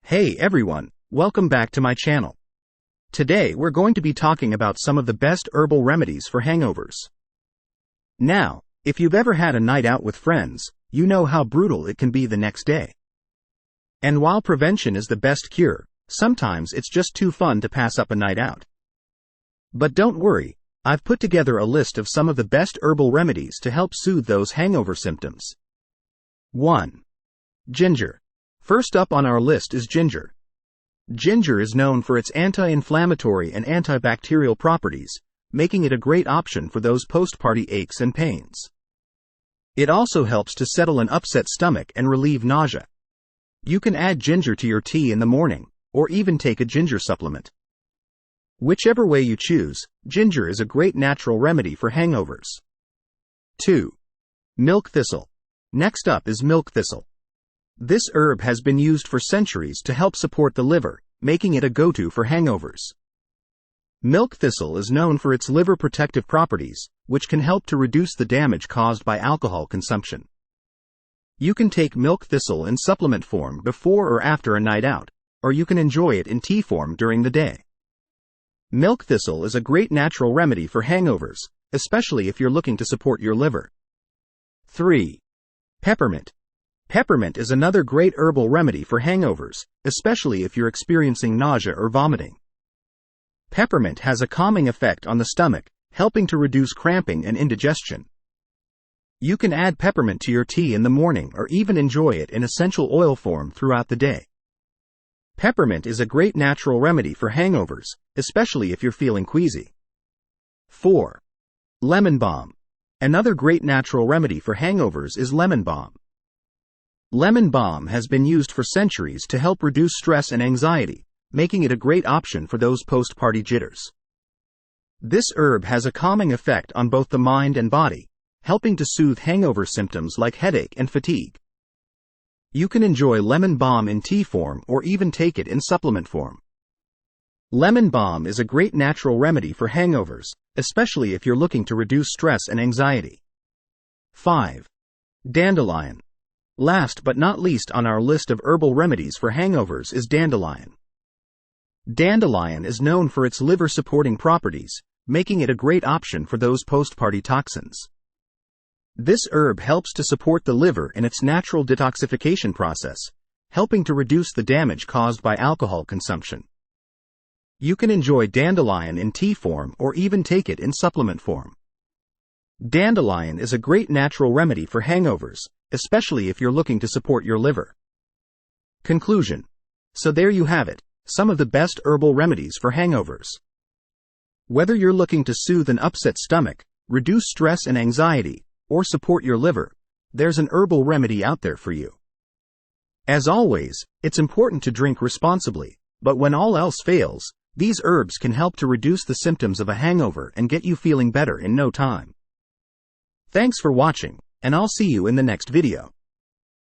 Hey everyone, welcome back to my channel. Today we're going to be talking about some of the best herbal remedies for hangovers. Now, if you've ever had a night out with friends, you know how brutal it can be the next day. And while prevention is the best cure, sometimes it's just too fun to pass up a night out. But don't worry, I've put together a list of some of the best herbal remedies to help soothe those hangover symptoms. 1. Ginger. First up on our list is ginger. Ginger is known for its anti-inflammatory and antibacterial properties, making it a great option for those post-party aches and pains. It also helps to settle an upset stomach and relieve nausea. You can add ginger to your tea in the morning, or even take a ginger supplement. Whichever way you choose, ginger is a great natural remedy for hangovers. 2. Milk thistle. Next up is milk thistle. This herb has been used for centuries to help support the liver, making it a go-to for hangovers. Milk thistle is known for its liver protective properties, which can help to reduce the damage caused by alcohol consumption. You can take milk thistle in supplement form before or after a night out, or you can enjoy it in tea form during the day. Milk thistle is a great natural remedy for hangovers, especially if you're looking to support your liver. 3. Peppermint. Peppermint is another great herbal remedy for hangovers, especially if you're experiencing nausea or vomiting. Peppermint has a calming effect on the stomach, helping to reduce cramping and indigestion. You can add peppermint to your tea in the morning or even enjoy it in essential oil form throughout the day. Peppermint is a great natural remedy for hangovers, especially if you're feeling queasy. 4. Lemon balm. Another great natural remedy for hangovers is lemon balm. Lemon balm has been used for centuries to help reduce stress and anxiety, making it a great option for those post-party jitters. This herb has a calming effect on both the mind and body, helping to soothe hangover symptoms like headache and fatigue. You can enjoy lemon balm in tea form or even take it in supplement form. Lemon balm is a great natural remedy for hangovers, especially if you're looking to reduce stress and anxiety. 5. Dandelion. Last but not least on our list of herbal remedies for hangovers is dandelion. Dandelion is known for its liver-supporting properties, making it a great option for those post-party toxins. This herb helps to support the liver in its natural detoxification process, helping to reduce the damage caused by alcohol consumption. You can enjoy dandelion in tea form or even take it in supplement form. Dandelion is a great natural remedy for hangovers, especially if you're looking to support your liver. Conclusion. So there you have it, some of the best herbal remedies for hangovers. Whether you're looking to soothe an upset stomach, reduce stress and anxiety, or support your liver, there's an herbal remedy out there for you. As always, it's important to drink responsibly, but when all else fails, these herbs can help to reduce the symptoms of a hangover and get you feeling better in no time. Thanks for watching, and I'll see you in the next video.